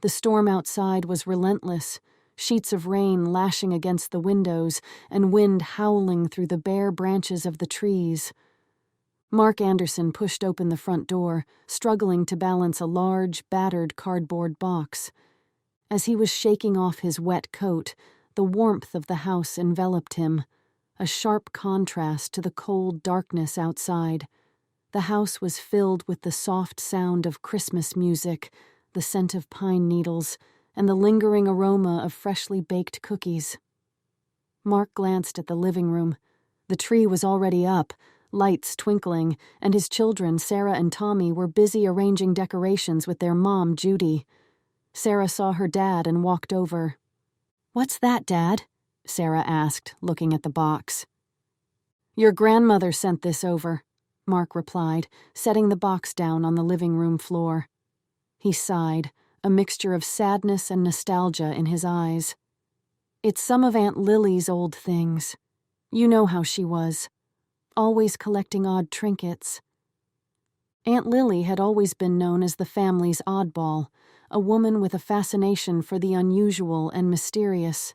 The storm outside was relentless, sheets of rain lashing against the windows and wind howling through the bare branches of the trees. Mark Anderson pushed open the front door, struggling to balance a large, battered cardboard box. As he was shaking off his wet coat, the warmth of the house enveloped him, a sharp contrast to the cold darkness outside. The house was filled with the soft sound of Christmas music, the scent of pine needles, and the lingering aroma of freshly baked cookies. Mark glanced at the living room. The tree was already up, lights twinkling, and his children, Sarah and Tommy, were busy arranging decorations with their mom, Judy. Sarah saw her dad and walked over. "What's that, Dad?" Sarah asked, looking at the box. "Your grandmother sent this over," Mark replied, setting the box down on the living room floor. He sighed, a mixture of sadness and nostalgia in his eyes. "It's some of Aunt Lily's old things. You know how she was, always collecting odd trinkets." Aunt Lily had always been known as the family's oddball, a woman with a fascination for the unusual and mysterious.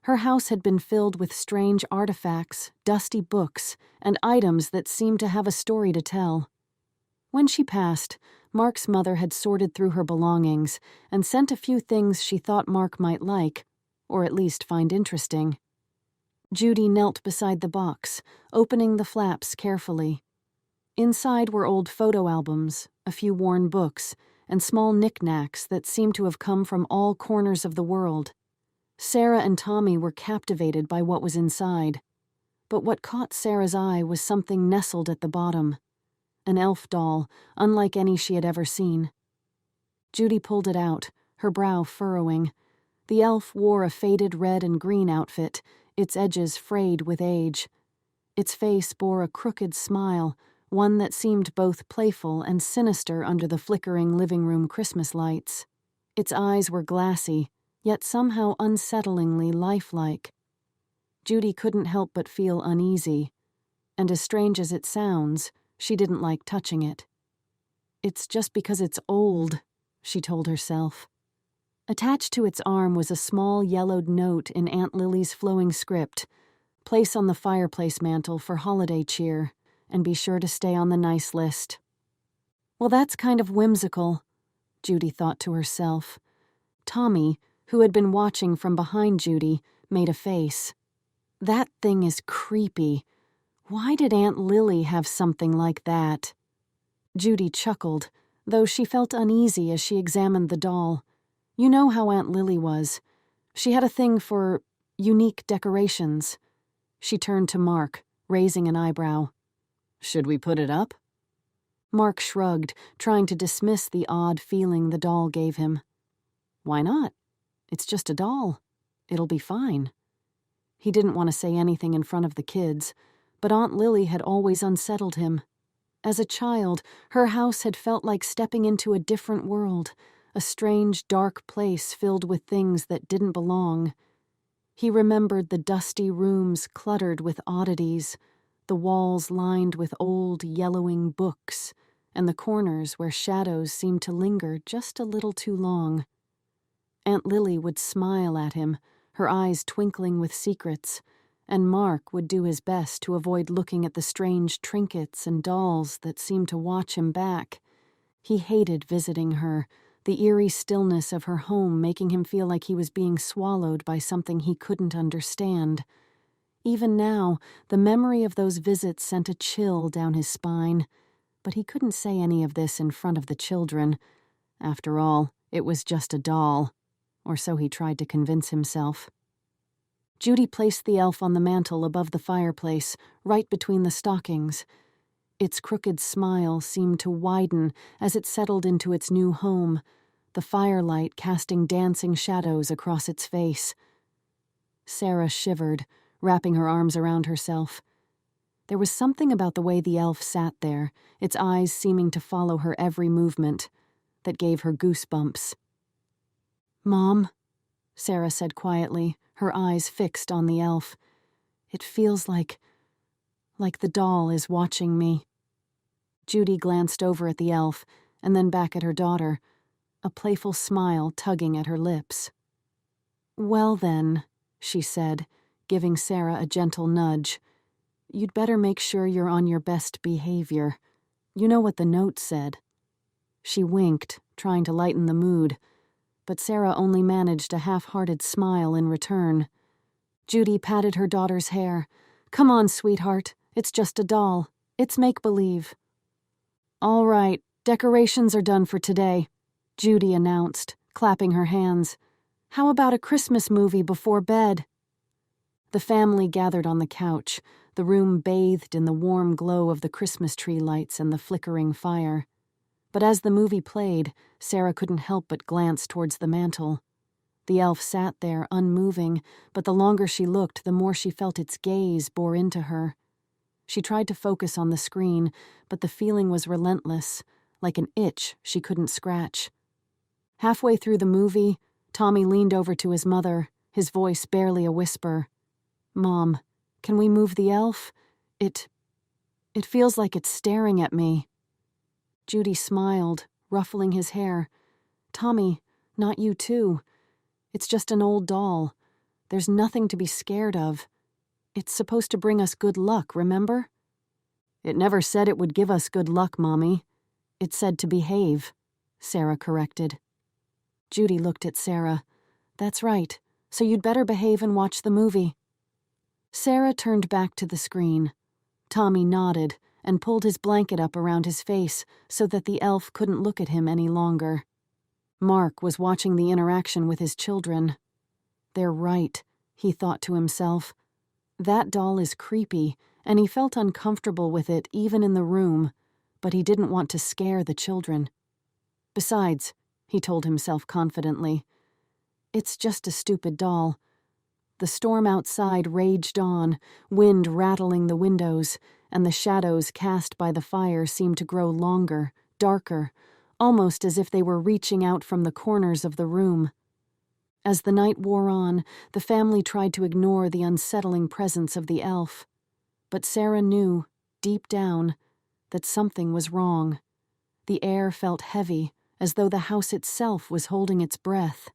Her house had been filled with strange artifacts, dusty books, and items that seemed to have a story to tell. When she passed, Mark's mother had sorted through her belongings and sent a few things she thought Mark might like, or at least find interesting. Judy knelt beside the box, opening the flaps carefully. Inside were old photo albums, a few worn books, and small knickknacks that seemed to have come from all corners of the world. Sarah and Tommy were captivated by what was inside. But what caught Sarah's eye was something nestled at the bottom. An elf doll, unlike any she had ever seen. Judy pulled it out, her brow furrowing. The elf wore a faded red and green outfit, its edges frayed with age. Its face bore a crooked smile, one that seemed both playful and sinister under the flickering living room Christmas lights. Its eyes were glassy, yet somehow unsettlingly lifelike. Judy couldn't help but feel uneasy, and as strange as it sounds, she didn't like touching it. "It's just because it's old," she told herself. Attached to its arm was a small yellowed note in Aunt Lily's flowing script: "Place on the fireplace mantel for holiday cheer, and be sure to stay on the nice list." Well, that's kind of whimsical, Judy thought to herself. Tommy, who had been watching from behind Judy, made a face. "That thing is creepy. Why did Aunt Lily have something like that?" Judy chuckled, though she felt uneasy as she examined the doll. You know how Aunt Lily was. She had a thing for unique decorations. She turned to Mark, raising an eyebrow. "Should we put it up?" Mark shrugged, trying to dismiss the odd feeling the doll gave him. "Why not? It's just a doll. It'll be fine." He didn't want to say anything in front of the kids, but Aunt Lily had always unsettled him. As a child, her house had felt like stepping into a different world, a strange, dark place filled with things that didn't belong. He remembered the dusty rooms cluttered with oddities, the walls lined with old, yellowing books, and the corners where shadows seemed to linger just a little too long. Aunt Lily would smile at him, her eyes twinkling with secrets, and Mark would do his best to avoid looking at the strange trinkets and dolls that seemed to watch him back. He hated visiting her, the eerie stillness of her home making him feel like he was being swallowed by something he couldn't understand. Even now, the memory of those visits sent a chill down his spine, but he couldn't say any of this in front of the children. After all, it was just a doll, or so he tried to convince himself. Judy placed the elf on the mantel above the fireplace, right between the stockings. Its crooked smile seemed to widen as it settled into its new home, the firelight casting dancing shadows across its face. Sarah shivered, wrapping her arms around herself. There was something about the way the elf sat there, its eyes seeming to follow her every movement, that gave her goosebumps. "Mom," Sarah said quietly, her eyes fixed on the elf. "It feels like the doll is watching me." Judy glanced over at the elf, and then back at her daughter. a playful smile tugging at her lips. "Well then," she said, giving Sarah a gentle nudge, "you'd better make sure you're on your best behavior. You know what the note said." She winked, trying to lighten the mood, but Sarah only managed a half-hearted smile in return. Judy patted her daughter's hair. "Come on, sweetheart. It's just a doll. It's make-believe." "All right, decorations are done for today," Judy announced, clapping her hands. "How about a Christmas movie before bed?" The family gathered on the couch, the room bathed in the warm glow of the Christmas tree lights and the flickering fire. But as the movie played, Sarah couldn't help but glance towards the mantel. The elf sat there, unmoving, but the longer she looked, the more she felt its gaze bore into her. She tried to focus on the screen, but the feeling was relentless, like an itch she couldn't scratch. Halfway through the movie, Tommy leaned over to his mother, his voice barely a whisper. "Mom, can we move the elf? It feels like it's staring at me." Judy smiled, ruffling his hair. "Tommy, not you too. It's just an old doll. There's nothing to be scared of. It's supposed to bring us good luck, remember?" "It never said it would give us good luck, Mommy. It said to behave," Sarah corrected. Judy looked at Sarah. "That's right, so you'd better behave and watch the movie." Sarah turned back to the screen. Tommy nodded and pulled his blanket up around his face so that the elf couldn't look at him any longer. Mark was watching the interaction with his children. "They're right," he thought to himself. "That doll is creepy, and he felt uncomfortable with it even in the room, but he didn't want to scare the children. Besides," he told himself confidently, "it's just a stupid doll." The storm outside raged on, wind rattling the windows, and the shadows cast by the fire seemed to grow longer, darker, almost as if they were reaching out from the corners of the room. As the night wore on, the family tried to ignore the unsettling presence of the elf. But Sarah knew, deep down, that something was wrong. The air felt heavy, as though the house itself was holding its breath.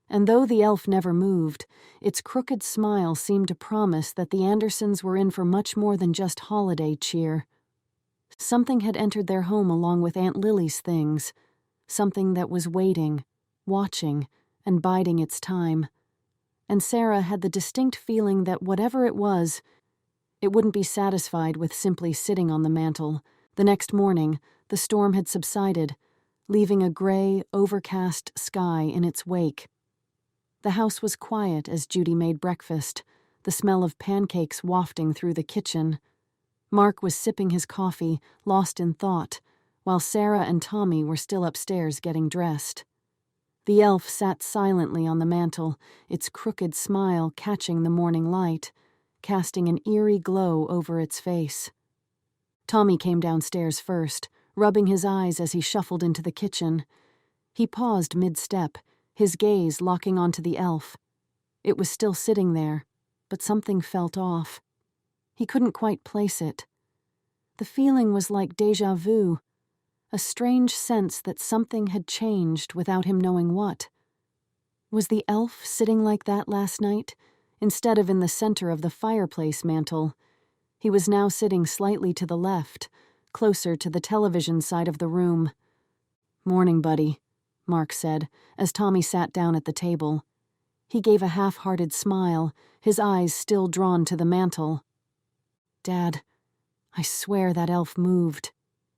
And though the elf never moved, its crooked smile seemed to promise that the Andersons were in for much more than just holiday cheer. Something had entered their home along with Aunt Lily's things, something that was waiting, watching, and biding its time. And Sarah had the distinct feeling that whatever it was, it wouldn't be satisfied with simply sitting on the mantel. The next morning, the storm had subsided, leaving a gray, overcast sky in its wake. The house was quiet as Judy made breakfast, the smell of pancakes wafting through the kitchen. Mark was sipping his coffee, lost in thought, while Sarah and Tommy were still upstairs getting dressed. The elf sat silently on the mantel, its crooked smile catching the morning light, casting an eerie glow over its face. Tommy came downstairs first, rubbing his eyes as he shuffled into the kitchen. He paused mid-step, his gaze locking onto the elf. It was still sitting there, but something felt off. He couldn't quite place it. The feeling was like déjà vu, a strange sense that something had changed without him knowing what. Was the elf sitting like that last night? Instead of in the center of the fireplace mantel, he was now sitting slightly to the left, closer to the television side of the room. "Morning, buddy," Mark said, as Tommy sat down at the table. He gave a half-hearted smile, his eyes still drawn to the mantel. "Dad, I swear that elf moved,"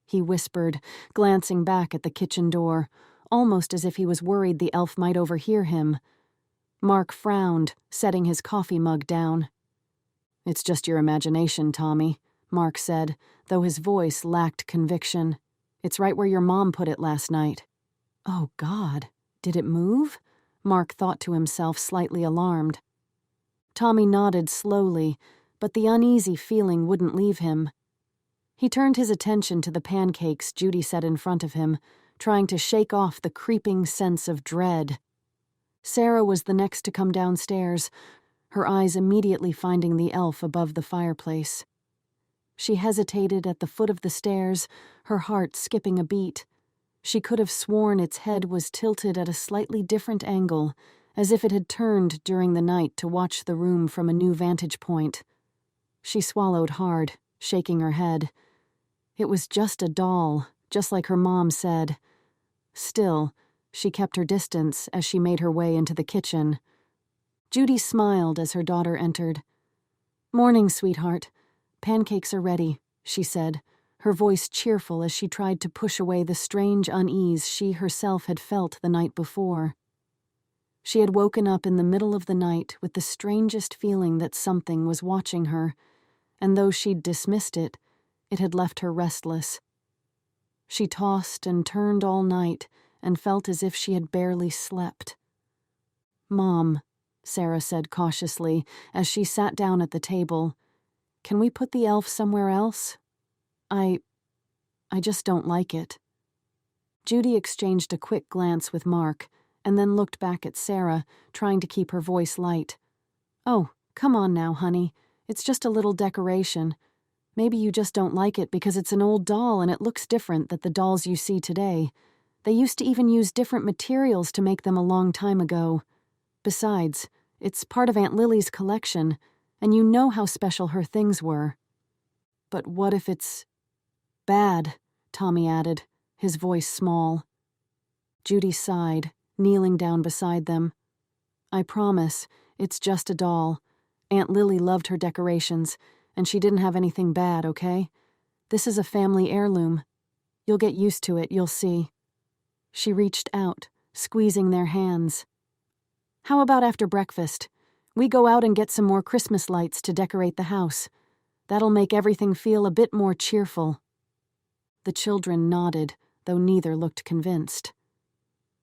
he whispered, glancing back at the kitchen door, almost as if he was worried the elf might overhear him. Mark frowned, setting his coffee mug down. "It's just your imagination, Tommy," Mark said, though his voice lacked conviction. "It's right where your mom put it last night." "Oh, God, did it move?" Mark thought to himself, slightly alarmed. Tommy nodded slowly, but the uneasy feeling wouldn't leave him. He turned his attention to the pancakes Judy set in front of him, trying to shake off the creeping sense of dread. Sarah was the next to come downstairs, her eyes immediately finding the elf above the fireplace. She hesitated at the foot of the stairs, her heart skipping a beat. She could have sworn its head was tilted at a slightly different angle, as if it had turned during the night to watch the room from a new vantage point. She swallowed hard, shaking her head. It was just a doll, just like her mom said. Still, she kept her distance as she made her way into the kitchen. Judy smiled as her daughter entered. "Morning, sweetheart. Pancakes are ready," she said, her voice cheerful as she tried to push away the strange unease she herself had felt the night before. She had woken up in the middle of the night with the strangest feeling that something was watching her, and though she'd dismissed it, it had left her restless. She tossed and turned all night and felt as if she had barely slept. "Mom," Sarah said cautiously as she sat down at the table, "can we put the elf somewhere else? I just don't like it." Judy exchanged a quick glance with Mark and then looked back at Sarah, trying to keep her voice light. "Oh, come on now, honey. It's just a little decoration. Maybe you just don't like it because it's an old doll and it looks different than the dolls you see today. They used to even use different materials to make them a long time ago. Besides, it's part of Aunt Lily's collection, and you know how special her things were." "But what if it's bad?" Tommy added, his voice small. Judy sighed, kneeling down beside them. "I promise, it's just a doll. Aunt Lily loved her decorations, and she didn't have anything bad, okay? This is a family heirloom. You'll get used to it, you'll see." She reached out, squeezing their hands. "How about after breakfast? We go out and get some more Christmas lights to decorate the house. That'll make everything feel a bit more cheerful." The children nodded, though neither looked convinced.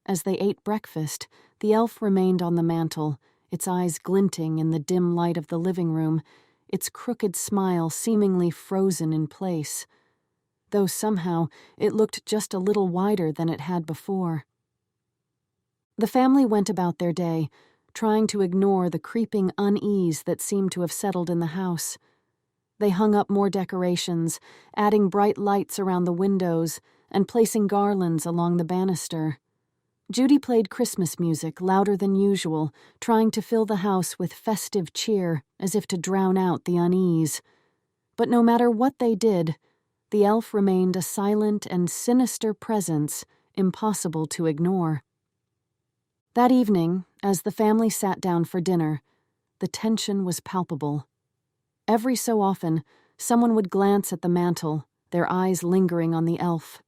As they ate breakfast, the elf remained on the mantel, its eyes glinting in the dim light of the living room, its crooked smile seemingly frozen in place, though somehow it looked just a little wider than it had before. The family went about their day, trying to ignore the creeping unease that seemed to have settled in the house. They hung up more decorations, adding bright lights around the windows and placing garlands along the banister. Judy played Christmas music louder than usual, trying to fill the house with festive cheer as if to drown out the unease. But no matter what they did, the elf remained a silent and sinister presence impossible to ignore. That evening, as the family sat down for dinner, the tension was palpable. Every so often, someone would glance at the mantel, their eyes lingering on the elf.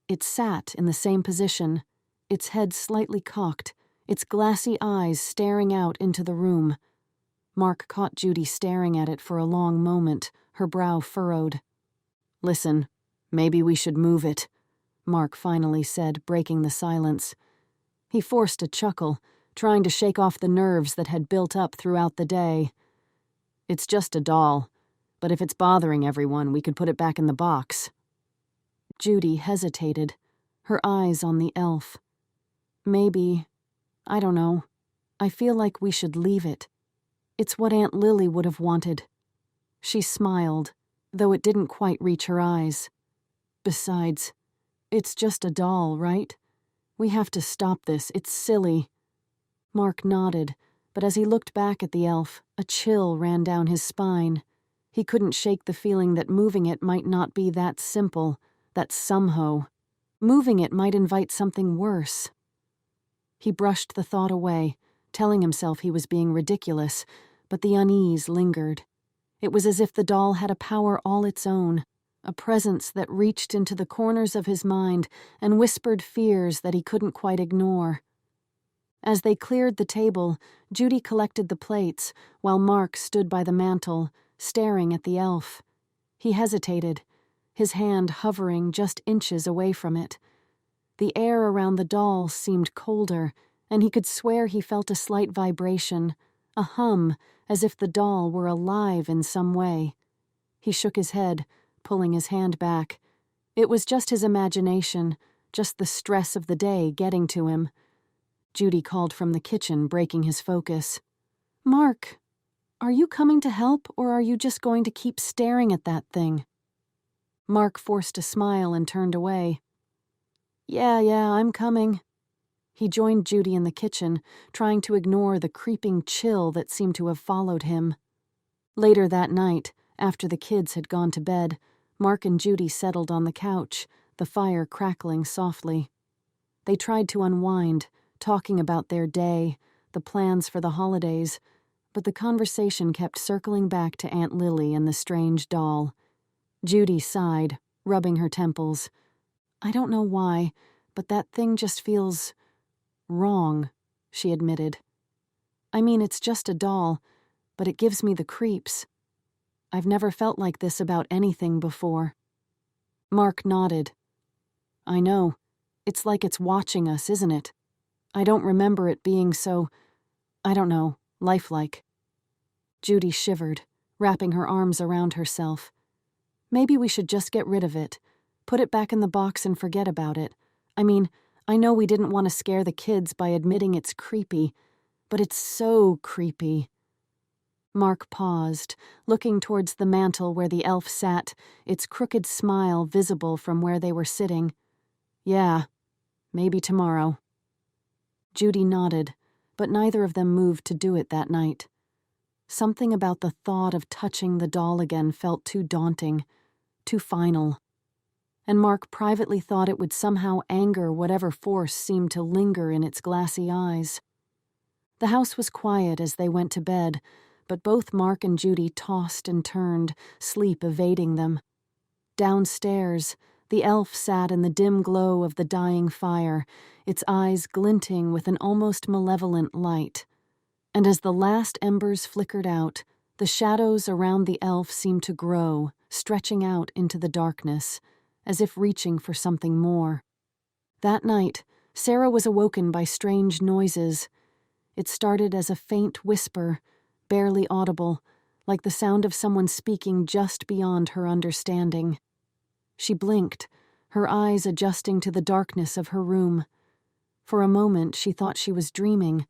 It sat in the same position, its head slightly cocked, its glassy eyes staring out into the room. Mark caught Judy staring at it for a long moment, her brow furrowed. "Listen, maybe we should move it," Mark finally said, breaking the silence. He forced a chuckle, trying to shake off the nerves that had built up throughout the day. "It's just a doll, but if it's bothering everyone, we could put it back in the box." Judy hesitated, her eyes on the elf. "Maybe, I don't know. I feel like we should leave it. It's what Aunt Lily would have wanted." She smiled, though it didn't quite reach her eyes. "Besides, it's just a doll, right? We have to stop this. It's silly." Mark nodded, but as he looked back at the elf, a chill ran down his spine. He couldn't shake the feeling that moving it might not be that simple, that somehow. Moving it might invite something worse. He brushed the thought away, telling himself he was being ridiculous, but the unease lingered. It was as if the doll had a power all its own, a presence that reached into the corners of his mind and whispered fears that he couldn't quite ignore. As they cleared the table, Judy collected the plates, while Mark stood by the mantel, staring at the elf. He hesitated, his hand hovering just inches away from it. The air around the doll seemed colder, and he could swear he felt a slight vibration, a hum, as if the doll were alive in some way. He shook his head, pulling his hand back. It was just his imagination, just the stress of the day getting to him. Judy called from the kitchen, breaking his focus. "Mark, are you coming to help, or are you just going to keep staring at that thing?" Mark forced a smile and turned away. Yeah, I'm coming." He joined Judy in the kitchen, trying to ignore the creeping chill that seemed to have followed him. Later that night, after the kids had gone to bed, Mark and Judy settled on the couch, the fire crackling softly. They tried to unwind, talking about their day, the plans for the holidays, but the conversation kept circling back to Aunt Lily and the strange doll. Judy sighed, rubbing her temples. "I don't know why, but that thing just feels wrong," she admitted. "I mean, it's just a doll, but it gives me the creeps. I've never felt like this about anything before." Mark nodded. "I know. It's like it's watching us, isn't it? I don't remember it being so, I don't know, lifelike." Judy shivered, wrapping her arms around herself. "Maybe we should just get rid of it. Put it back in the box and forget about it. I mean, I know we didn't want to scare the kids by admitting it's creepy, but it's so creepy." Mark paused, looking towards the mantel where the elf sat, its crooked smile visible from where they were sitting. "Yeah, maybe tomorrow." Judy nodded, but neither of them moved to do it that night. Something about the thought of touching the doll again felt too daunting, too final. And Mark privately thought it would somehow anger whatever force seemed to linger in its glassy eyes. The house was quiet as they went to bed, but both Mark and Judy tossed and turned, sleep evading them. Downstairs, the elf sat in the dim glow of the dying fire, its eyes glinting with an almost malevolent light. And as the last embers flickered out, the shadows around the elf seemed to grow, stretching out into the darkness, as if reaching for something more. That night, Sarah was awoken by strange noises. It started as a faint whisper, barely audible, like the sound of someone speaking just beyond her understanding. She blinked, her eyes adjusting to the darkness of her room. For a moment, she thought she was dreaming,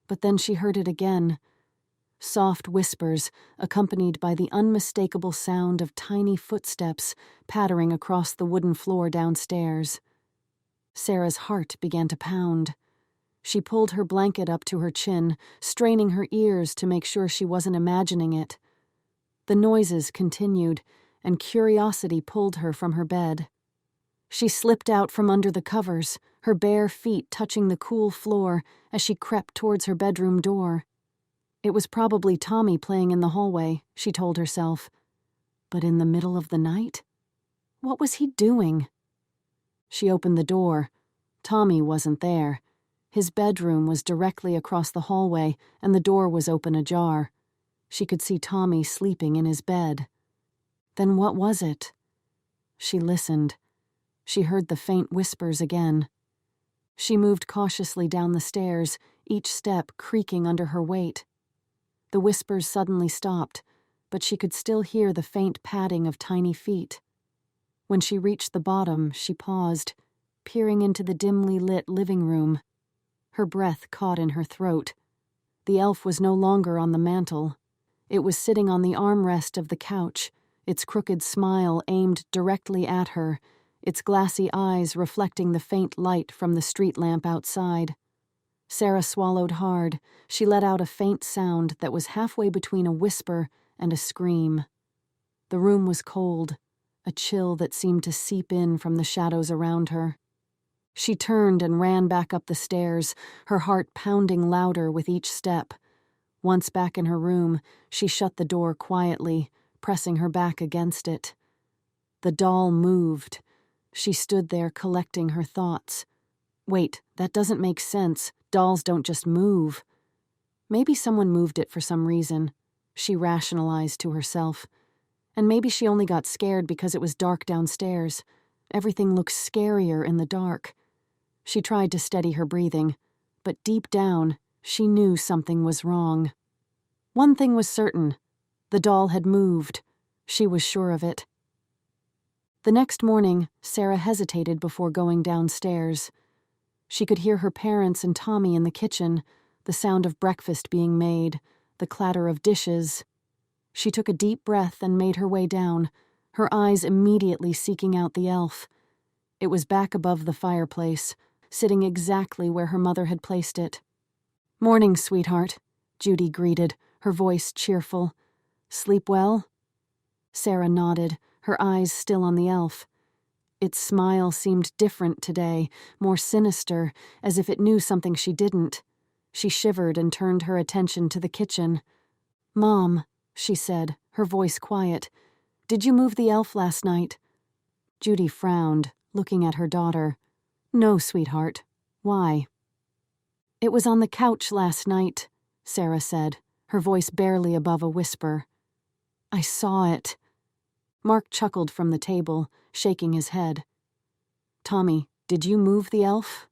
but then she heard it again. Soft whispers, accompanied by the unmistakable sound of tiny footsteps pattering across the wooden floor downstairs. Sarah's heart began to pound. She pulled her blanket up to her chin, straining her ears to make sure she wasn't imagining it. The noises continued, and curiosity pulled her from her bed. She slipped out from under the covers, her bare feet touching the cool floor as she crept towards her bedroom door. It was probably Tommy playing in the hallway, she told herself. But in the middle of the night? What was he doing? She opened the door. Tommy wasn't there. His bedroom was directly across the hallway, and the door was open ajar. She could see Tommy sleeping in his bed. Then what was it? She listened. She heard the faint whispers again. She moved cautiously down the stairs, each step creaking under her weight. The whispers suddenly stopped, but she could still hear the faint padding of tiny feet. When she reached the bottom, she paused, peering into the dimly lit living room. Her breath caught in her throat. The elf was no longer on the mantel. It was sitting on the armrest of the couch, its crooked smile aimed directly at her, its glassy eyes reflecting the faint light from the street lamp outside. Sarah swallowed hard. She let out a faint sound that was halfway between a whisper and a scream. The room was cold, a chill that seemed to seep in from the shadows around her. She turned and ran back up the stairs, her heart pounding louder with each step. Once back in her room, she shut the door quietly, pressing her back against it. The doll moved. She stood there collecting her thoughts. Wait, that doesn't make sense. Dolls don't just move. Maybe someone moved it for some reason, she rationalized to herself. And maybe she only got scared because it was dark downstairs. Everything looks scarier in the dark. She tried to steady her breathing, but deep down, she knew something was wrong. One thing was certain. The doll had moved. She was sure of it. The next morning, Sarah hesitated before going downstairs. She could hear her parents and Tommy in the kitchen, the sound of breakfast being made, the clatter of dishes. She took a deep breath and made her way down, her eyes immediately seeking out the elf. It was back above the fireplace, sitting exactly where her mother had placed it. "Morning, sweetheart," Judy greeted, her voice cheerful. "Sleep well?" Sarah nodded, her eyes still on the elf. Its smile seemed different today, more sinister, as if it knew something she didn't. She shivered and turned her attention to the kitchen. "Mom," she said, her voice quiet, "did you move the elf last night?" Judy frowned, looking at her daughter. "No, sweetheart. Why?" "It was on the couch last night," Sarah said, her voice barely above a whisper. "I saw it." Mark chuckled from the table, shaking his head. "Tommy, did you move the elf?"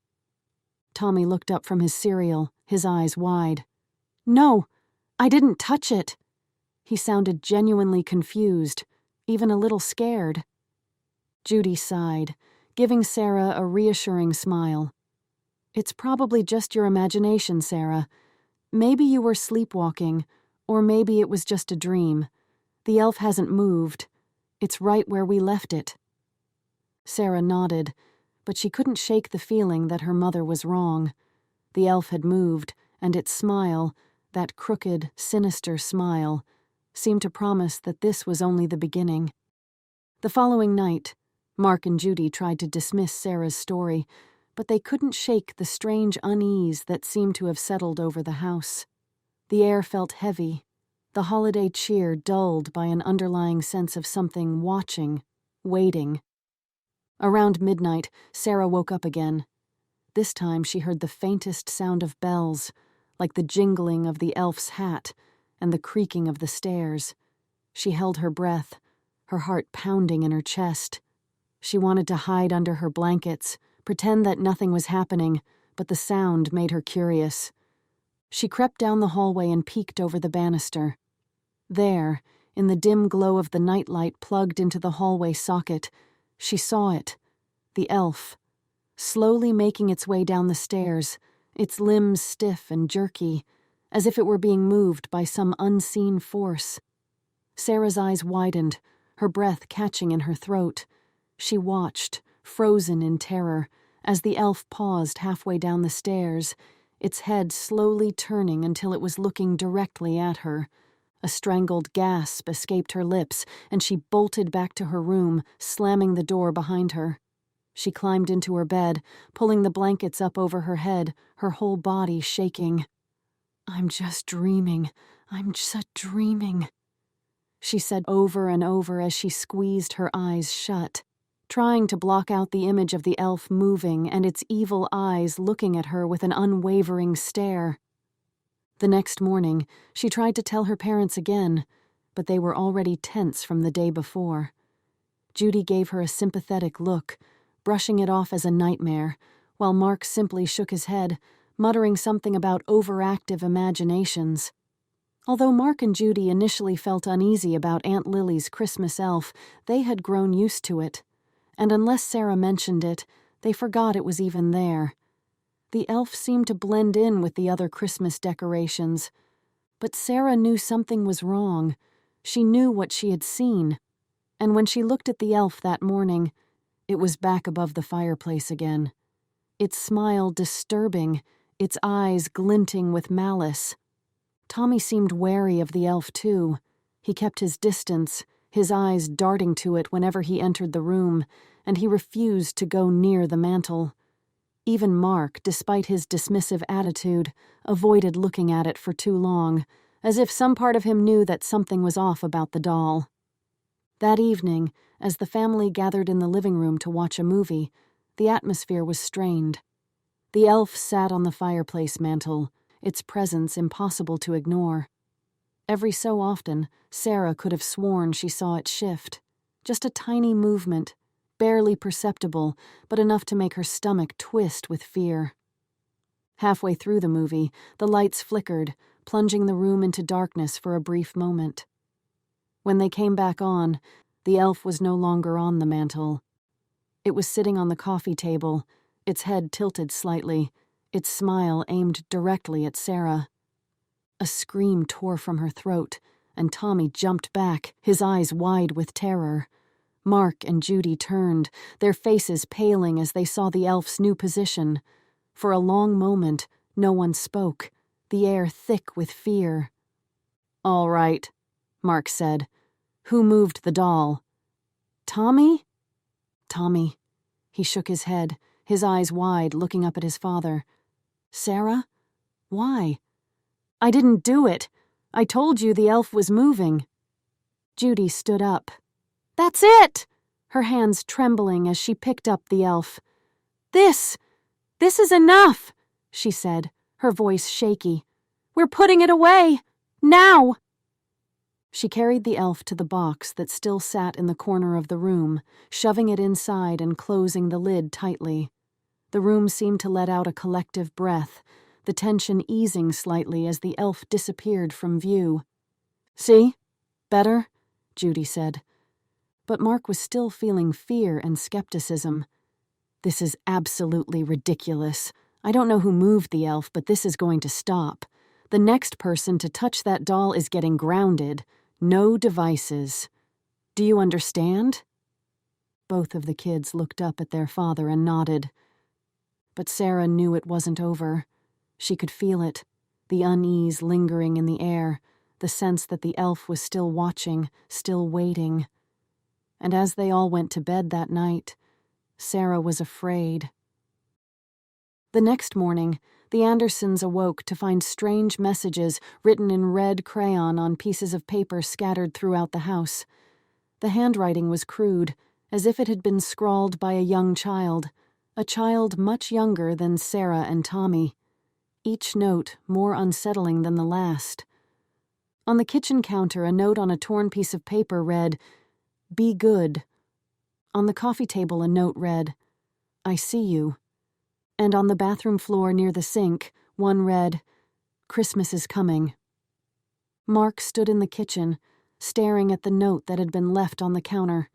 Tommy looked up from his cereal, his eyes wide. "No, I didn't touch it." He sounded genuinely confused, even a little scared. Judy sighed, giving Sarah a reassuring smile. "It's probably just your imagination, Sarah. Maybe you were sleepwalking, or maybe it was just a dream. The elf hasn't moved. It's right where we left it." Sarah nodded, but she couldn't shake the feeling that her mother was wrong. The elf had moved, and its smile, that crooked, sinister smile, seemed to promise that this was only the beginning. The following night, Mark and Judy tried to dismiss Sarah's story, but they couldn't shake the strange unease that seemed to have settled over the house. The air felt heavy, the holiday cheer dulled by an underlying sense of something watching, waiting. Around midnight, Sarah woke up again. This time she heard the faintest sound of bells, like the jingling of the elf's hat and the creaking of the stairs. She held her breath, her heart pounding in her chest. She wanted to hide under her blankets, pretend that nothing was happening, but the sound made her curious. She crept down the hallway and peeked over the banister. There, in the dim glow of the nightlight plugged into the hallway socket, she saw it, the elf, slowly making its way down the stairs, its limbs stiff and jerky, as if it were being moved by some unseen force. Sarah's eyes widened, her breath catching in her throat. She watched, frozen in terror, as the elf paused halfway down the stairs, its head slowly turning until it was looking directly at her. A strangled gasp escaped her lips, and she bolted back to her room, slamming the door behind her. She climbed into her bed, pulling the blankets up over her head, her whole body shaking. "I'm just dreaming. I'm just dreaming," she said over and over as she squeezed her eyes shut, trying to block out the image of the elf moving and its evil eyes looking at her with an unwavering stare. The next morning, she tried to tell her parents again, but they were already tense from the day before. Judy gave her a sympathetic look, brushing it off as a nightmare, while Mark simply shook his head, muttering something about overactive imaginations. Although Mark and Judy initially felt uneasy about Aunt Lily's Christmas elf, they had grown used to it, and unless Sarah mentioned it, they forgot it was even there. The elf seemed to blend in with the other Christmas decorations, but Sarah knew something was wrong. She knew what she had seen, and when she looked at the elf that morning, it was back above the fireplace again. Its smile disturbing, its eyes glinting with malice. Tommy seemed wary of the elf too. He kept his distance, his eyes darting to it whenever he entered the room, and he refused to go near the mantel. Even Mark, despite his dismissive attitude, avoided looking at it for too long, as if some part of him knew that something was off about the doll. That evening, as the family gathered in the living room to watch a movie, the atmosphere was strained. The elf sat on the fireplace mantel, its presence impossible to ignore. Every so often, Sarah could have sworn she saw it shift. Just a tiny movement, barely perceptible, but enough to make her stomach twist with fear. Halfway through the movie, the lights flickered, plunging the room into darkness for a brief moment. When they came back on, the elf was no longer on the mantel. It was sitting on the coffee table, its head tilted slightly, its smile aimed directly at Sarah. A scream tore from her throat, and Tommy jumped back, his eyes wide with terror. Mark and Judy turned, their faces paling as they saw the elf's new position. For a long moment, no one spoke, the air thick with fear. "All right," Mark said. "Who moved the doll?" "Tommy?" "Tommy." He shook his head, his eyes wide, looking up at his father. "Sarah? Why?" "I didn't do it. I told you the elf was moving." Judy stood up. "That's it!" Her hands trembling as she picked up the elf. This is enough," she said, her voice shaky. "We're putting it away. Now!" She carried the elf to the box that still sat in the corner of the room, shoving it inside and closing the lid tightly. The room seemed to let out a collective breath, the tension easing slightly as the elf disappeared from view. "See? Better?" Judy said. But Mark was still feeling fear and skepticism. "This is absolutely ridiculous. I don't know who moved the elf, but this is going to stop. The next person to touch that doll is getting grounded. No devices. Do you understand?" Both of the kids looked up at their father and nodded. But Sarah knew it wasn't over. She could feel it, the unease lingering in the air, the sense that the elf was still watching, still waiting. And as they all went to bed that night, Sarah was afraid. The next morning, the Andersons awoke to find strange messages written in red crayon on pieces of paper scattered throughout the house. The handwriting was crude, as if it had been scrawled by a young child, a child much younger than Sarah and Tommy. Each note more unsettling than the last. On the kitchen counter, a note on a torn piece of paper read, "Be good." On the coffee table, a note read, "I see you." And on the bathroom floor near the sink, one read, "Christmas is coming." Mark stood in the kitchen, staring at the note that had been left on the counter.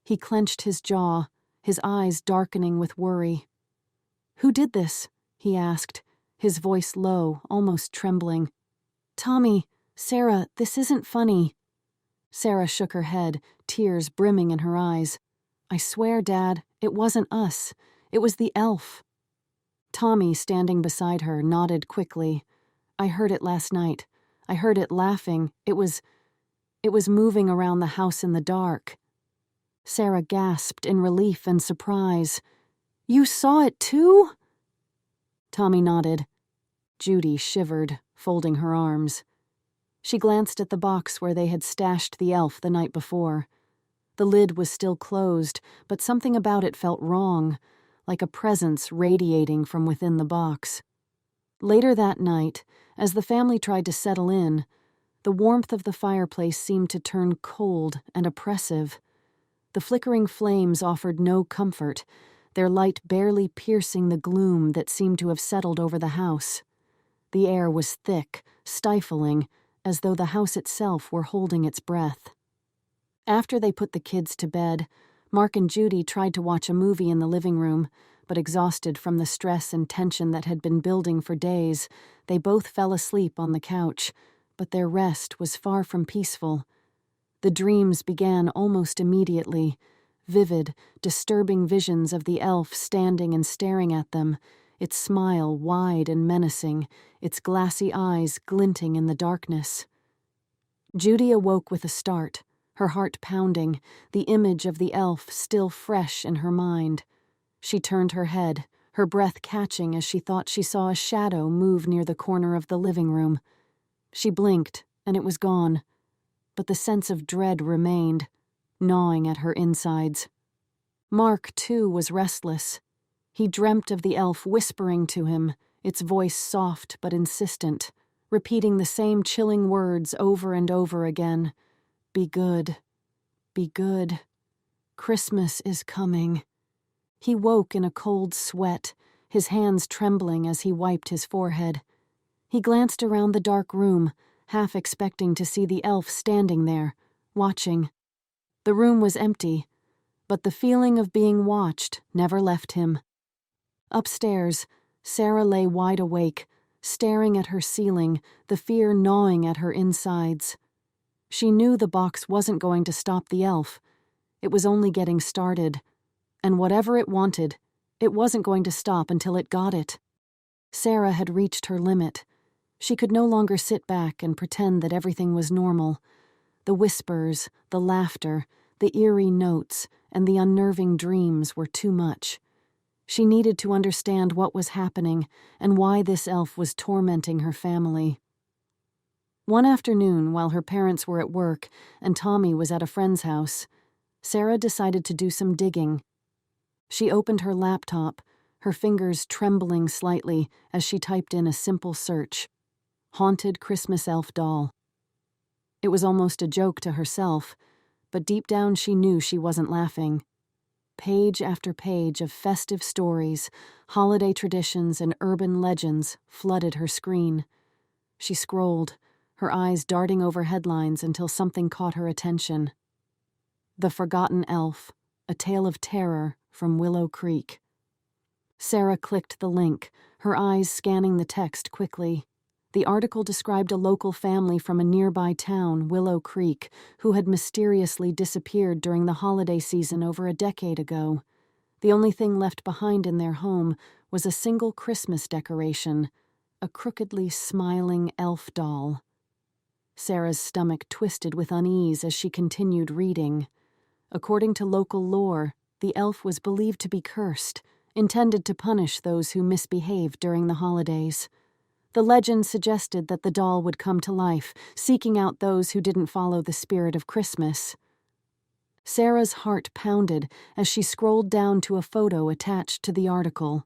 He clenched his jaw, his eyes darkening with worry. "Who did this?" he asked, his voice low, almost trembling. "Tommy, Sarah, this isn't funny." Sarah shook her head, tears brimming in her eyes. "I swear, Dad, it wasn't us. It was the elf." Tommy, standing beside her, nodded quickly. "I heard it last night. I heard it laughing. It was moving around the house in the dark." Sarah gasped in relief and surprise. "You saw it too?" Tommy nodded. Judy shivered, folding her arms. She glanced at the box where they had stashed the elf the night before. The lid was still closed, but something about it felt wrong, like a presence radiating from within the box. Later that night, as the family tried to settle in, the warmth of the fireplace seemed to turn cold and oppressive. The flickering flames offered no comfort, their light barely piercing the gloom that seemed to have settled over the house. The air was thick, stifling, as though the house itself were holding its breath. After they put the kids to bed, Mark and Judy tried to watch a movie in the living room, but exhausted from the stress and tension that had been building for days, they both fell asleep on the couch, but their rest was far from peaceful. The dreams began almost immediately, vivid, disturbing visions of the elf standing and staring at them, its smile wide and menacing, its glassy eyes glinting in the darkness. Judy awoke with a start, her heart pounding, the image of the elf still fresh in her mind. She turned her head, her breath catching as she thought she saw a shadow move near the corner of the living room. She blinked, and it was gone. But the sense of dread remained, gnawing at her insides. Mark, too, was restless. He dreamt of the elf whispering to him, its voice soft but insistent, repeating the same chilling words over and over again. "Be good. Be good. Christmas is coming." He woke in a cold sweat, his hands trembling as he wiped his forehead. He glanced around the dark room, half expecting to see the elf standing there, watching. The room was empty, but the feeling of being watched never left him. Upstairs, Sarah lay wide awake, staring at her ceiling, the fear gnawing at her insides. She knew the box wasn't going to stop the elf. It was only getting started, and whatever it wanted, it wasn't going to stop until it got it. Sarah had reached her limit. She could no longer sit back and pretend that everything was normal. The whispers, the laughter, the eerie notes, and the unnerving dreams were too much. She needed to understand what was happening and why this elf was tormenting her family. One afternoon, while her parents were at work and Tommy was at a friend's house, Sarah decided to do some digging. She opened her laptop, her fingers trembling slightly as she typed in a simple search: haunted Christmas elf doll. It was almost a joke to herself, but deep down she knew she wasn't laughing. Page after page of festive stories, holiday traditions, and urban legends flooded her screen. She scrolled, her eyes darting over headlines until something caught her attention. The Forgotten Elf, a Tale of Terror from Willow Creek. Sarah clicked the link, her eyes scanning the text quickly. The article described a local family from a nearby town, Willow Creek, who had mysteriously disappeared during the holiday season over a decade ago. The only thing left behind in their home was a single Christmas decoration, a crookedly smiling elf doll. Sarah's stomach twisted with unease as she continued reading. According to local lore, the elf was believed to be cursed, intended to punish those who misbehaved during the holidays. The legend suggested that the doll would come to life, seeking out those who didn't follow the spirit of Christmas. Sarah's heart pounded as she scrolled down to a photo attached to the article.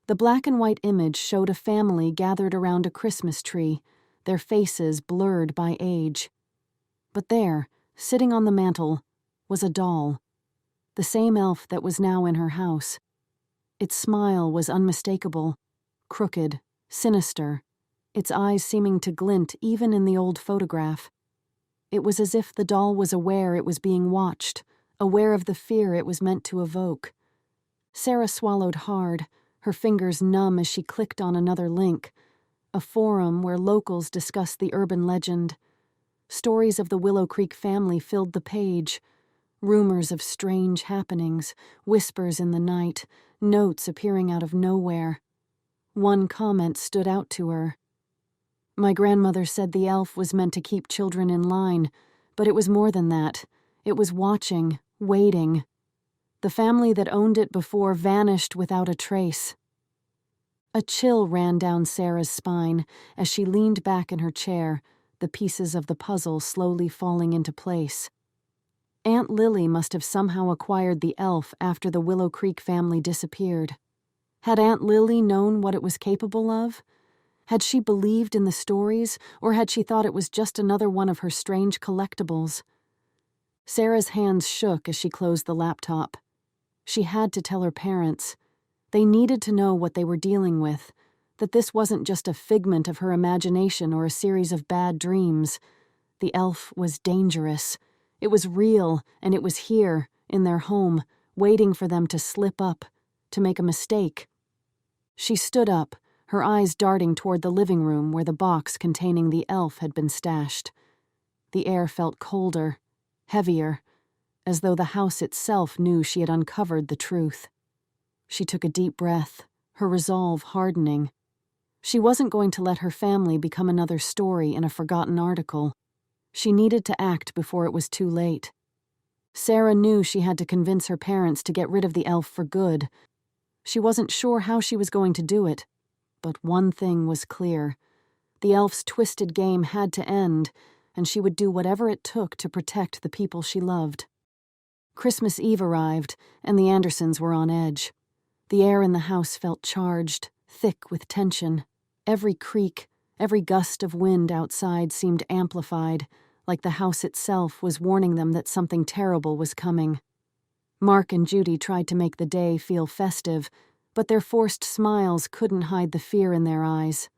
The black and white image showed a family gathered around a Christmas tree, their faces blurred by age. But there, sitting on the mantel, was a doll, the same elf that was now in her house. Its smile was unmistakable, crooked, sinister, its eyes seeming to glint even in the old photograph. It was as if the doll was aware it was being watched, aware of the fear it was meant to evoke. Sarah swallowed hard, her fingers numb as she clicked on another link, a forum where locals discussed the urban legend. Stories of the Willow Creek family filled the page. Rumors of strange happenings, whispers in the night, notes appearing out of nowhere. One comment stood out to her. My grandmother said the elf was meant to keep children in line, but it was more than that. It was watching, waiting. The family that owned it before vanished without a trace. A chill ran down Sarah's spine as she leaned back in her chair, the pieces of the puzzle slowly falling into place. Aunt Lily must have somehow acquired the elf after the Willow Creek family disappeared. Had Aunt Lily known what it was capable of? Had she believed in the stories, or had she thought it was just another one of her strange collectibles? Sarah's hands shook as she closed the laptop. She had to tell her parents. They needed to know what they were dealing with, that this wasn't just a figment of her imagination or a series of bad dreams. The elf was dangerous. It was real, and it was here, in their home, waiting for them to slip up, to make a mistake. She stood up, her eyes darting toward the living room where the box containing the elf had been stashed. The air felt colder, heavier, as though the house itself knew she had uncovered the truth. She took a deep breath, her resolve hardening. She wasn't going to let her family become another story in a forgotten article. She needed to act before it was too late. Sarah knew she had to convince her parents to get rid of the elf for good. She wasn't sure how she was going to do it, but one thing was clear. The elf's twisted game had to end, and she would do whatever it took to protect the people she loved. Christmas Eve arrived, and the Andersons were on edge. The air in the house felt charged, thick with tension. Every creak, every gust of wind outside seemed amplified, like the house itself was warning them that something terrible was coming. Mark and Judy tried to make the day feel festive, but their forced smiles couldn't hide the fear in their eyes.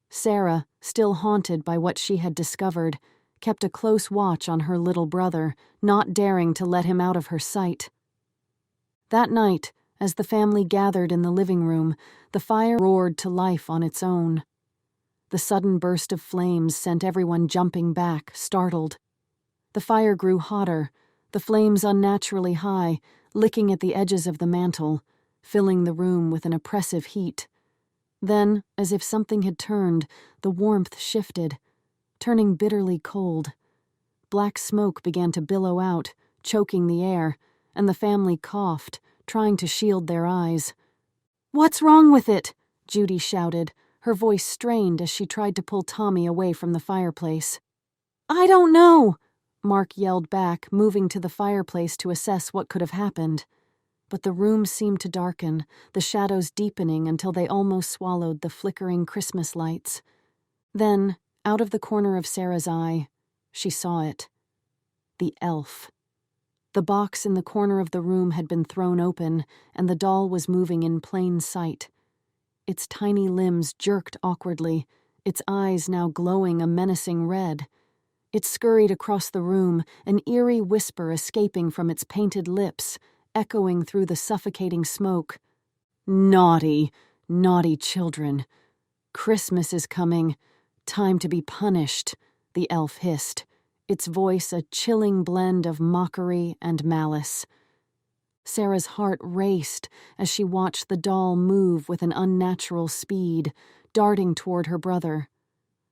Sarah, still haunted by what she had discovered, kept a close watch on her little brother, not daring to let him out of her sight. That night, as the family gathered in the living room, the fire roared to life on its own. The sudden burst of flames sent everyone jumping back, startled. The fire grew hotter, the flames unnaturally high, licking at the edges of the mantel, filling the room with an oppressive heat. Then, as if something had turned, the warmth shifted, turning bitterly cold. Black smoke began to billow out, choking the air, and the family coughed, trying to shield their eyes. "What's wrong with it?" Judy shouted, her voice strained as she tried to pull Tommy away from the fireplace. "I don't know," Mark yelled back, moving to the fireplace to assess what could have happened. But the room seemed to darken, the shadows deepening until they almost swallowed the flickering Christmas lights. Then, out of the corner of Sarah's eye, she saw it. The elf. The box in the corner of the room had been thrown open, and the doll was moving in plain sight. Its tiny limbs jerked awkwardly, its eyes now glowing a menacing red. It scurried across the room, an eerie whisper escaping from its painted lips, echoing through the suffocating smoke. "Naughty, naughty children. Christmas is coming. Time to be punished," the elf hissed, its voice a chilling blend of mockery and malice. Sarah's heart raced as she watched the doll move with an unnatural speed, darting toward her brother.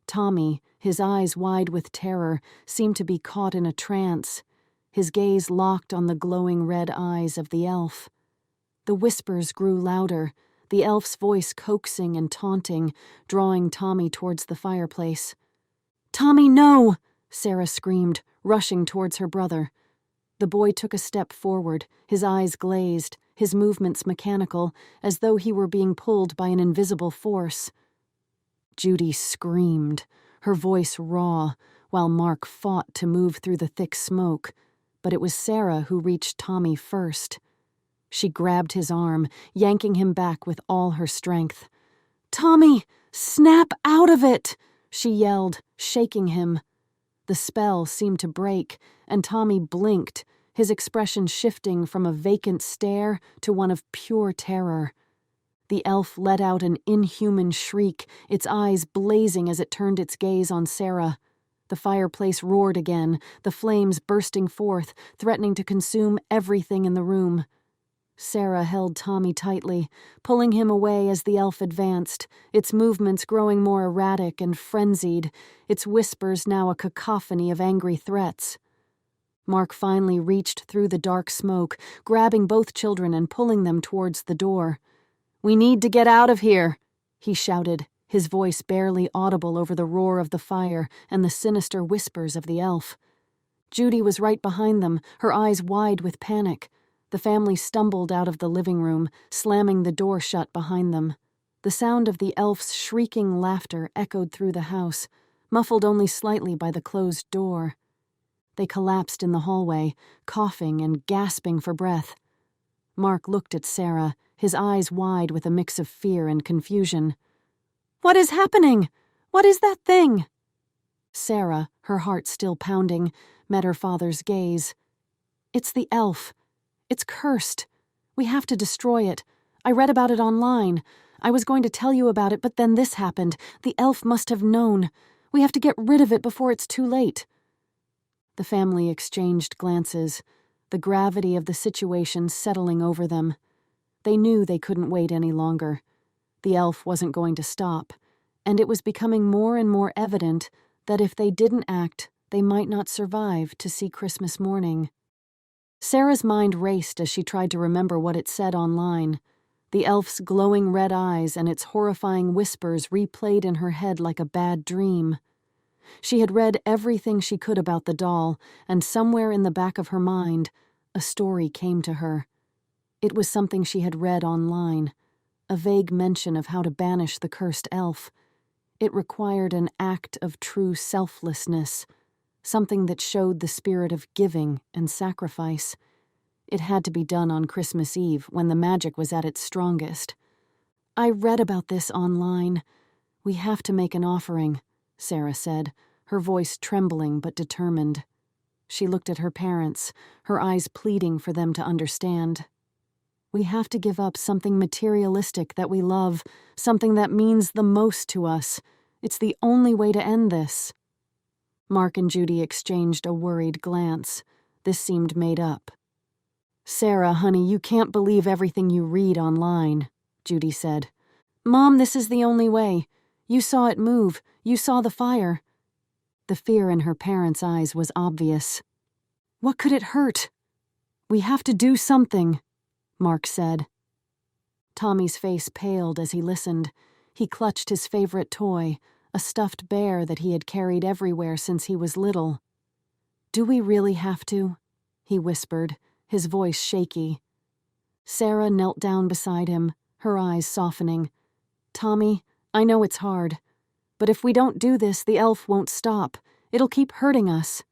Tommy, his eyes wide with terror, seemed to be caught in a trance, his gaze locked on the glowing red eyes of the elf. The whispers grew louder, the elf's voice coaxing and taunting, drawing Tommy towards the fireplace. "Tommy, no!" Sarah screamed, rushing towards her brother. The boy took a step forward, his eyes glazed, his movements mechanical, as though he were being pulled by an invisible force. Judy screamed, her voice raw, while Mark fought to move through the thick smoke, but it was Sarah who reached Tommy first. She grabbed his arm, yanking him back with all her strength. "Tommy, snap out of it!" she yelled, shaking him. The spell seemed to break, and Tommy blinked, his expression shifting from a vacant stare to one of pure terror. The elf let out an inhuman shriek, its eyes blazing as it turned its gaze on Sarah. The fireplace roared again, the flames bursting forth, threatening to consume everything in the room. Sarah held Tommy tightly, pulling him away as the elf advanced, its movements growing more erratic and frenzied, its whispers now a cacophony of angry threats. Mark finally reached through the dark smoke, grabbing both children and pulling them towards the door. "We need to get out of here," he shouted, his voice barely audible over the roar of the fire and the sinister whispers of the elf. Judy was right behind them, her eyes wide with panic. The family stumbled out of the living room, slamming the door shut behind them. The sound of the elf's shrieking laughter echoed through the house, muffled only slightly by the closed door. They collapsed in the hallway, coughing and gasping for breath. Mark looked at Sarah, his eyes wide with a mix of fear and confusion. "What is happening? What is that thing?" Sarah, her heart still pounding, met her father's gaze. "It's the elf. It's cursed. We have to destroy it. I read about it online. I was going to tell you about it, but then this happened. The elf must have known. We have to get rid of it before it's too late." The family exchanged glances, the gravity of the situation settling over them. They knew they couldn't wait any longer. The elf wasn't going to stop, and it was becoming more and more evident that if they didn't act, they might not survive to see Christmas morning. Sarah's mind raced as she tried to remember what it said online. The elf's glowing red eyes and its horrifying whispers replayed in her head like a bad dream. She had read everything she could about the doll, and somewhere in the back of her mind, a story came to her. It was something she had read online, a vague mention of how to banish the cursed elf. It required an act of true selflessness, something that showed the spirit of giving and sacrifice. It had to be done on Christmas Eve, when the magic was at its strongest. "I read about this online. We have to make an offering," Sarah said, her voice trembling but determined. She looked at her parents, her eyes pleading for them to understand. "We have to give up something materialistic that we love, something that means the most to us. It's the only way to end this." Mark and Judy exchanged a worried glance. This seemed made up. "Sarah, honey, you can't believe everything you read online," Judy said. "Mom, this is the only way. You saw it move. You saw the fire." The fear in her parents' eyes was obvious. "What could it hurt?" "We have to do something," Mark said. Tommy's face paled as he listened. He clutched his favorite toy, a stuffed bear that he had carried everywhere since he was little. "Do we really have to?" he whispered, his voice shaky. Sarah knelt down beside him, her eyes softening. "Tommy, I know it's hard, but if we don't do this, the elf won't stop. It'll keep hurting us."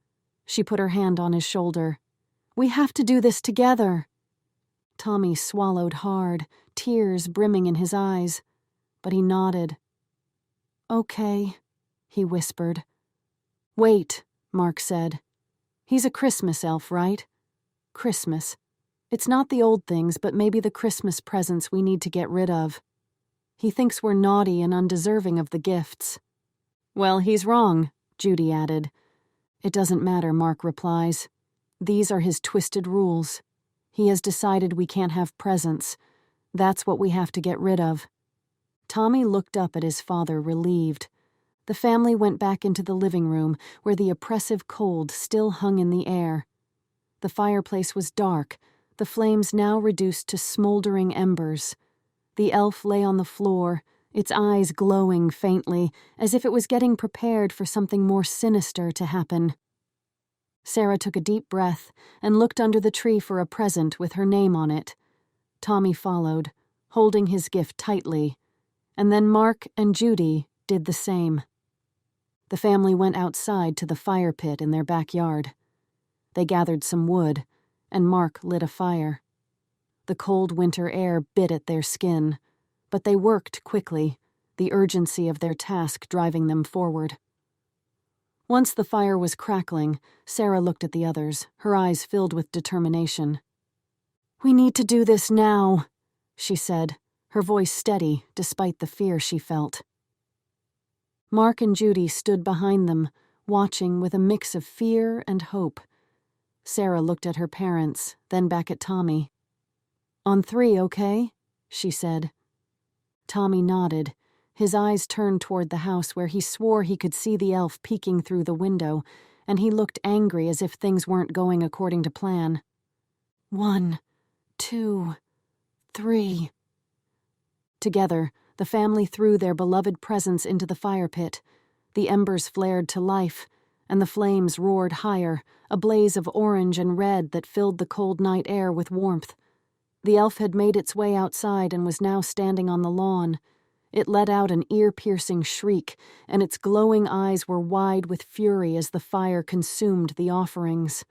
She put her hand on his shoulder. "We have to do this together." Tommy swallowed hard, tears brimming in his eyes, but he nodded. "Okay," he whispered. "Wait," Mark said. "He's a Christmas elf, right? Christmas. It's not the old things, but maybe the Christmas presents we need to get rid of. He thinks we're naughty and undeserving of the gifts." "Well, he's wrong," Judy added. "It doesn't matter," Mark replies. "These are his twisted rules. He has decided we can't have presents. That's what we have to get rid of." Tommy looked up at his father, relieved. The family went back into the living room, where the oppressive cold still hung in the air. The fireplace was dark, the flames now reduced to smoldering embers. The elf lay on the floor, its eyes glowing faintly, as if it was getting prepared for something more sinister to happen. Sarah took a deep breath and looked under the tree for a present with her name on it. Tommy followed, holding his gift tightly, and then Mark and Judy did the same. The family went outside to the fire pit in their backyard. They gathered some wood, and Mark lit a fire. The cold winter air bit at their skin, but they worked quickly, the urgency of their task driving them forward. Once the fire was crackling, Sarah looked at the others, her eyes filled with determination. "We need to do this now," she said, her voice steady despite the fear she felt. Mark and Judy stood behind them, watching with a mix of fear and hope. Sarah looked at her parents, then back at Tommy. "On 3, okay?" she said. Tommy nodded, his eyes turned toward the house where he swore he could see the elf peeking through the window, and he looked angry as if things weren't going according to plan. 1, 2, 3. Together, the family threw their beloved presents into the fire pit. The embers flared to life, and the flames roared higher, a blaze of orange and red that filled the cold night air with warmth. The elf had made its way outside and was now standing on the lawn. It let out an ear-piercing shriek, and its glowing eyes were wide with fury as the fire consumed the offerings.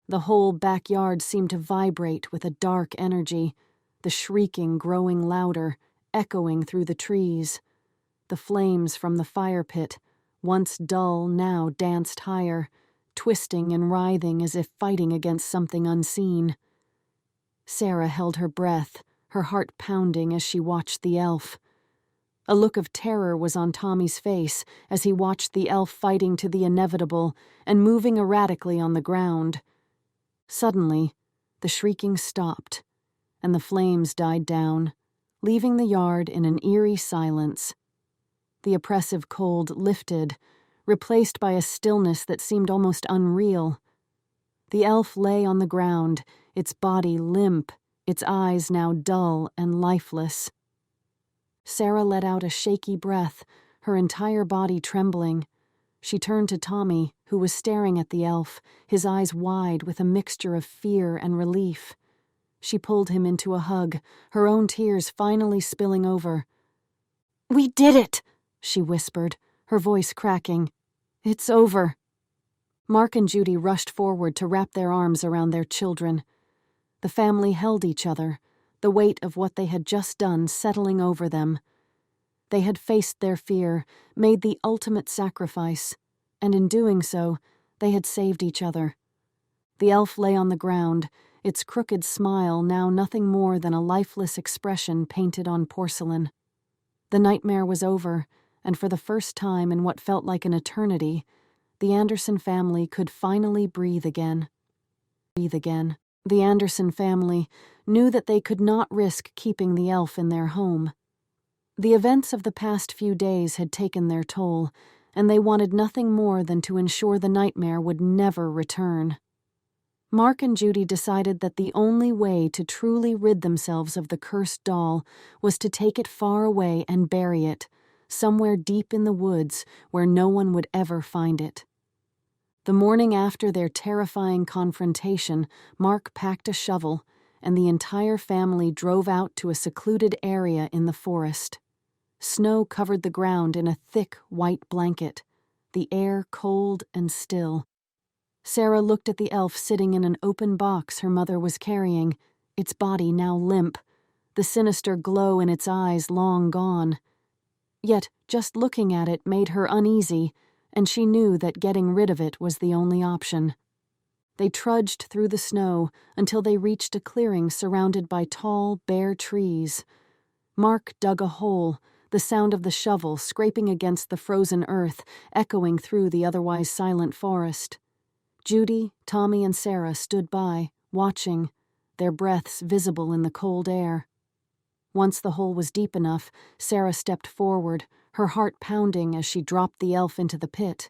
The whole backyard seemed to vibrate with a dark energy, the shrieking growing louder, echoing through the trees. The flames from the fire pit, once dull, now danced higher, twisting and writhing as if fighting against something unseen. Sarah held her breath, her heart pounding as she watched the elf. A look of terror was on Tommy's face as he watched the elf fighting to the inevitable and moving erratically on the ground. Suddenly, the shrieking stopped, and the flames died down, leaving the yard in an eerie silence. The oppressive cold lifted, replaced by a stillness that seemed almost unreal. The elf lay on the ground, its body limp, its eyes now dull and lifeless. Sarah let out a shaky breath, her entire body trembling. She turned to Tommy, who was staring at the elf, his eyes wide with a mixture of fear and relief. She pulled him into a hug, her own tears finally spilling over. "We did it!" she whispered, her voice cracking. "It's over." Mark and Judy rushed forward to wrap their arms around their children. The family held each other, the weight of what they had just done settling over them. They had faced their fear, made the ultimate sacrifice, and in doing so, they had saved each other. The elf lay on the ground, its crooked smile now nothing more than a lifeless expression painted on porcelain. The nightmare was over, and for the first time in what felt like an eternity, the Anderson family could finally breathe again. breathe again. The Anderson family knew that they could not risk keeping the elf in their home. The events of the past few days had taken their toll, and they wanted nothing more than to ensure the nightmare would never return. Mark and Judy decided that the only way to truly rid themselves of the cursed doll was to take it far away and bury it, somewhere deep in the woods where no one would ever find it. The morning after their terrifying confrontation, Mark packed a shovel, and the entire family drove out to a secluded area in the forest. Snow covered the ground in a thick white blanket, the air cold and still. Sarah looked at the elf sitting in an open box her mother was carrying, its body now limp, the sinister glow in its eyes long gone. Yet just looking at it made her uneasy, and she knew that getting rid of it was the only option. They trudged through the snow until they reached a clearing surrounded by tall, bare trees. Mark dug a hole, the sound of the shovel scraping against the frozen earth echoing through the otherwise silent forest. Judy, Tommy, and Sarah stood by, watching, their breaths visible in the cold air. Once the hole was deep enough, Sarah stepped forward, her heart pounding as she dropped the elf into the pit.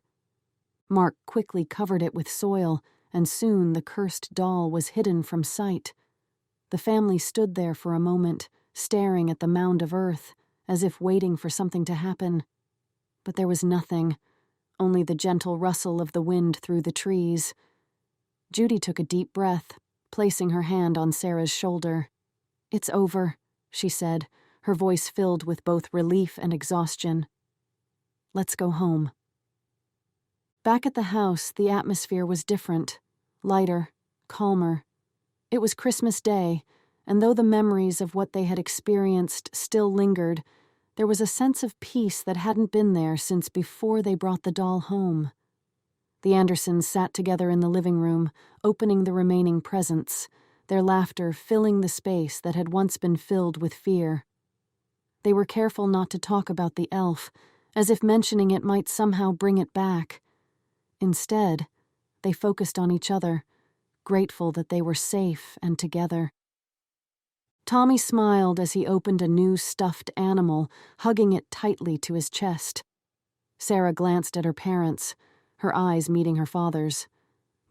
Mark quickly covered it with soil, and soon the cursed doll was hidden from sight. The family stood there for a moment, staring at the mound of earth, as if waiting for something to happen. But there was nothing, only the gentle rustle of the wind through the trees. Judy took a deep breath, placing her hand on Sarah's shoulder. "It's over," she said, her voice filled with both relief and exhaustion. "Let's go home." Back at the house, the atmosphere was different, lighter, calmer. It was Christmas Day, and though the memories of what they had experienced still lingered, there was a sense of peace that hadn't been there since before they brought the doll home. The Andersons sat together in the living room, opening the remaining presents, their laughter filling the space that had once been filled with fear. They were careful not to talk about the elf, as if mentioning it might somehow bring it back. Instead, they focused on each other, grateful that they were safe and together. Tommy smiled as he opened a new stuffed animal, hugging it tightly to his chest. Sarah glanced at her parents, her eyes meeting her father's.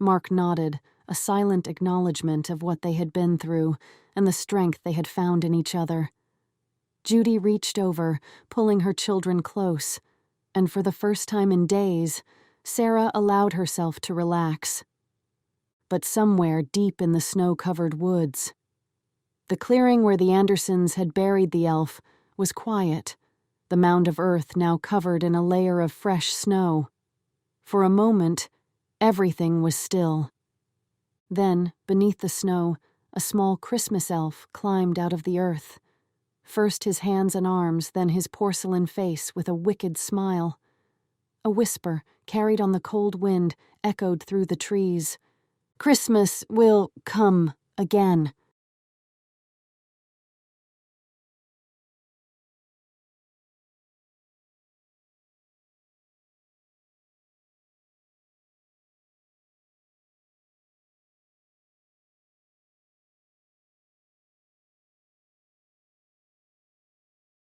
Mark nodded, a silent acknowledgement of what they had been through and the strength they had found in each other. Judy reached over, pulling her children close, and for the first time in days, Sarah allowed herself to relax. But somewhere deep in the snow-covered woods, the clearing where the Andersons had buried the elf was quiet, the mound of earth now covered in a layer of fresh snow. For a moment, everything was still. Then, beneath the snow, a small Christmas elf climbed out of the earth. First his hands and arms, then his porcelain face with a wicked smile. A whisper, carried on the cold wind, echoed through the trees. "Christmas will come again."